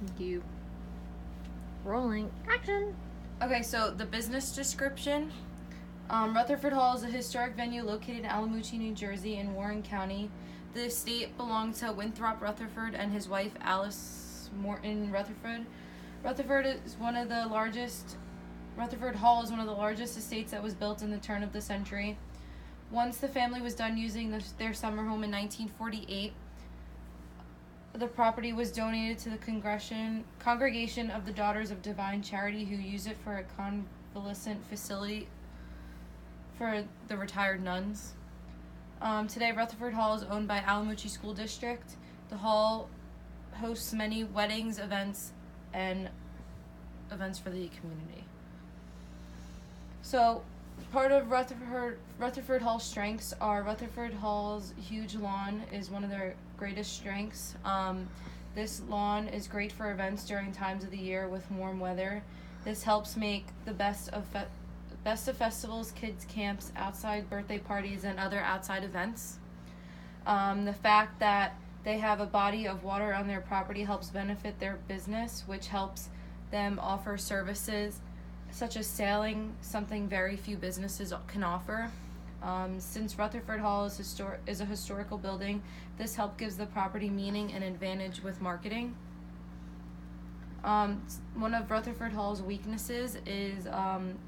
Thank you. Rolling action. Okay, so the business description. Rutherford Hall is a historic venue located in Alamuchee, New Jersey, in Warren County. The estate belonged to Winthrop Rutherford and his wife Alice Morton Rutherford. Rutherford Hall is one of the largest estates that was built in the turn of the century. Once the family was done using their summer home in 1948, the property was donated to the Congregation of the Daughters of Divine Charity, who use it for a convalescent facility for the retired nuns. Today, Rutherford Hall is owned by Alamuchee School District. The hall hosts many weddings, events, and events for the community. So, part of Rutherford Hall's strengths are Rutherford Hall's huge lawn is one of their greatest strengths. This lawn is great for events during times of the year with warm weather. This helps make the best of festivals, kids camps, outside birthday parties, and other outside events. The fact that they have a body of water on their property helps benefit their business, which helps them offer services such as sailing, something very few businesses can offer. Since Rutherford Hall is a historical building, this help gives the property meaning and advantage with marketing. One of Rutherford Hall's weaknesses is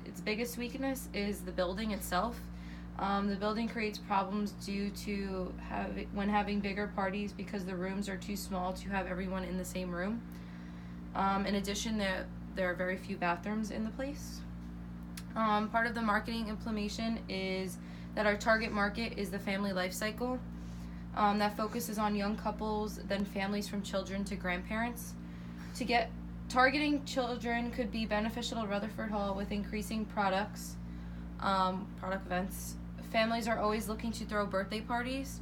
its biggest weakness is the building itself. The building creates problems due to when having bigger parties because the rooms are too small to have everyone in the same room. In addition, there are very few bathrooms in the place. Part of the marketing implementation is that our target market is the family life cycle that focuses on young couples, then families from children to grandparents. Targeting children could be beneficial to Rutherford Hall with increasing product events. Families are always looking to throw birthday parties.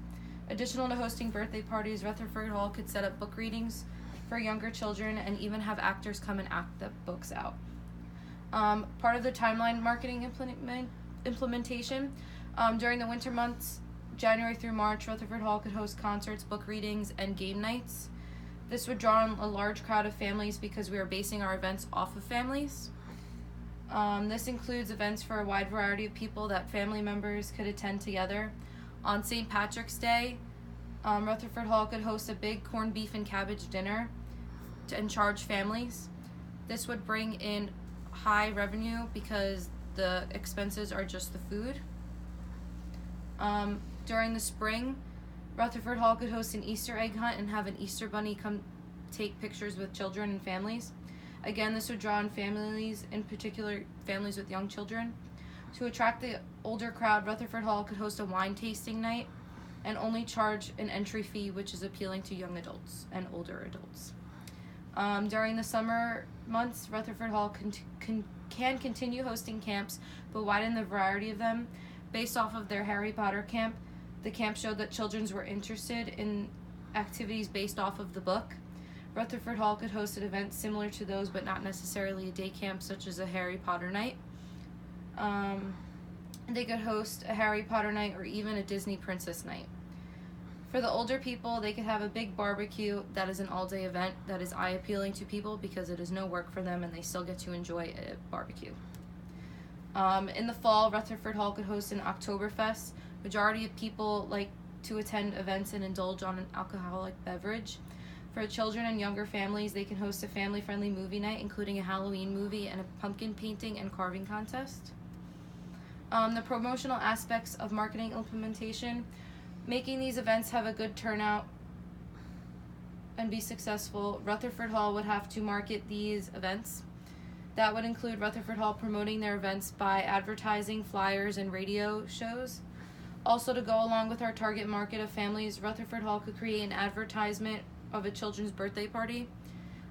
Additional to hosting birthday parties, Rutherford Hall could set up book readings for younger children and even have actors come and act the books out. Part of the timeline marketing implementation, during the winter months, January through March, Rutherford Hall could host concerts, book readings, and game nights. This would draw in a large crowd of families because we are basing our events off of families. This includes events for a wide variety of people that family members could attend together. On St. Patrick's Day, Rutherford Hall could host a big corned beef and cabbage dinner and charge families. This would bring in high revenue because the expenses are just the food. During the spring, Rutherford Hall could host an Easter egg hunt and have an Easter bunny come take pictures with children and families. Again, this would draw in families, in particular families with young children. To attract the older crowd, Rutherford Hall could host a wine tasting night and only charge an entry fee, which is appealing to young adults and older adults. During the summer months, Rutherford Hall can continue hosting camps, but widen the variety of them. Based off of their Harry Potter camp, the camp showed that children were interested in activities based off of the book. Rutherford Hall could host an event similar to those, but not necessarily a day camp, such as a Harry Potter night. They could host a Harry Potter night or even a Disney Princess night. For the older people, they could have a big barbecue that is an all-day event that is eye-appealing to people because it is no work for them and they still get to enjoy a barbecue. In the fall, Rutherford Hall could host an Oktoberfest. Majority of people like to attend events and indulge on an alcoholic beverage. For children and younger families, they can host a family-friendly movie night, including a Halloween movie and a pumpkin painting and carving contest. The promotional aspects of marketing implementation, making these events have a good turnout and be successful, Rutherford Hall would have to market these events. That would include Rutherford Hall promoting their events by advertising, flyers, and radio shows. Also, to go along with our target market of families, Rutherford Hall could create an advertisement of a children's birthday party.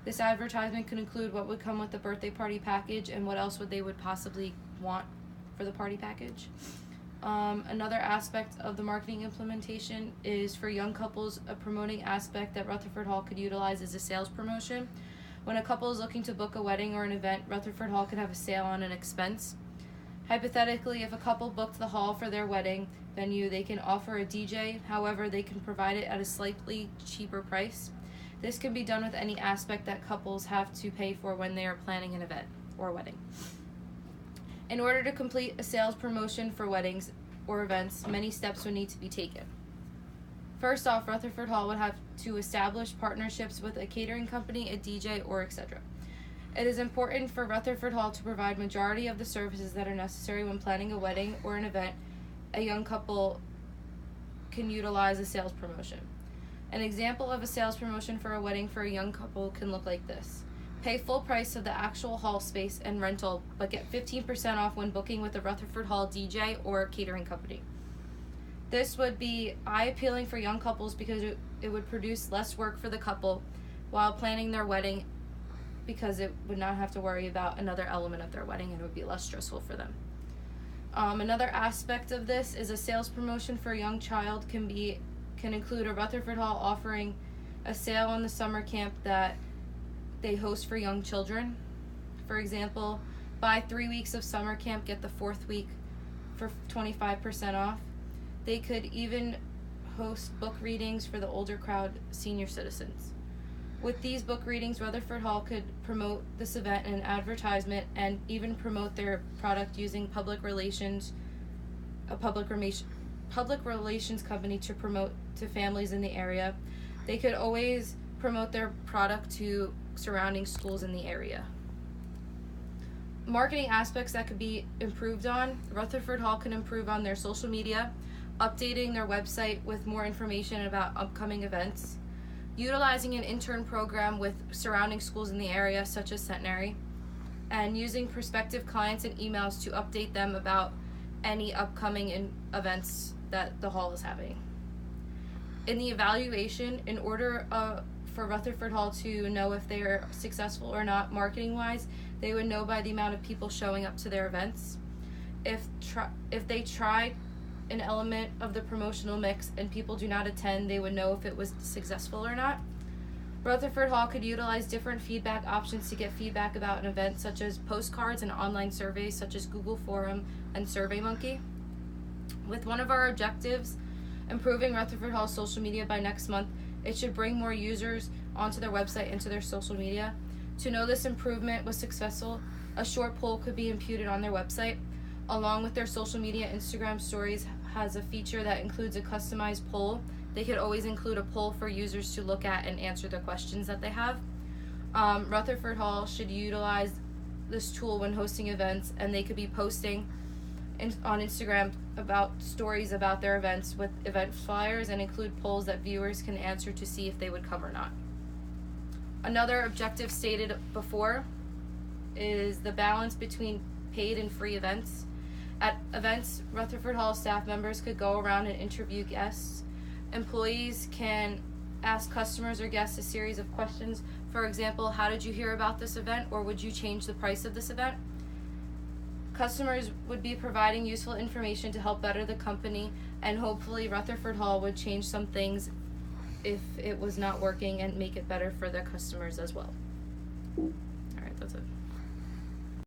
This advertisement could include what would come with the birthday party package and what else they would possibly want for the party package. Another aspect of the marketing implementation is for young couples. A promoting aspect that Rutherford Hall could utilize is a sales promotion. When a couple is looking to book a wedding or an event, Rutherford Hall could have a sale on an expense. Hypothetically, if a couple booked the hall for their wedding venue, they can offer a DJ. However, they can provide it at a slightly cheaper price. This can be done with any aspect that couples have to pay for when they are planning an event or wedding. In order to complete a sales promotion for weddings or events, many steps would need to be taken. First off, Rutherford Hall would have to establish partnerships with a catering company, a DJ, or etc. It is important for Rutherford Hall to provide majority of the services that are necessary when planning a wedding or an event. A young couple can utilize a sales promotion. An example of a sales promotion for a wedding for a young couple can look like this. Pay full price of the actual hall space and rental, but get 15% off when booking with a Rutherford Hall DJ or catering company. This would be eye-appealing for young couples because it would produce less work for the couple while planning their wedding, because it would not have to worry about another element of their wedding and it would be less stressful for them. Another aspect of this is a sales promotion for a young child can include a Rutherford Hall offering a sale on the summer camp that they host for young children. For example, buy 3 weeks of summer camp, get the 4th week for 25% off. They could even host book readings for the older crowd, senior citizens. With these book readings, Rutherford Hall could promote this event in an advertisement and even promote their product using public relations company to promote to families in the area. They could always promote their product to surrounding schools in the area. Marketing aspects that could be improved on. Rutherford Hall can improve on their social media, updating their website with more information about upcoming events, utilizing an intern program with surrounding schools in the area such as Centenary, and using prospective clients and emails to update them about any upcoming events that the hall is having. In the evaluation, in order for Rutherford Hall to know if they are successful or not marketing-wise, they would know by the amount of people showing up to their events. If they try an element of the promotional mix and people do not attend, they would know if it was successful or not. Rutherford Hall could utilize different feedback options to get feedback about an event, such as postcards and online surveys such as Google Forum and SurveyMonkey. With one of our objectives, improving Rutherford Hall's social media by next month, it should bring more users onto their website and to their social media. To know this improvement was successful, a short poll could be imputed on their website. Along with their social media, Instagram Stories has a feature that includes a customized poll. They could always include a poll for users to look at and answer the questions that they have. Rutherford Hall should utilize this tool when hosting events, and they could be posting on Instagram about stories about their events with event flyers and include polls that viewers can answer to see if they would come or not. Another objective stated before is the balance between paid and free events. At events, Rutherford Hall staff members could go around and interview guests. Employees can ask customers or guests a series of questions. For example, how did you hear about this event, or would you change the price of this event? Customers would be providing useful information to help better the company, and hopefully Rutherford Hall would change some things if it was not working and make it better for their customers as well. All right, that's it.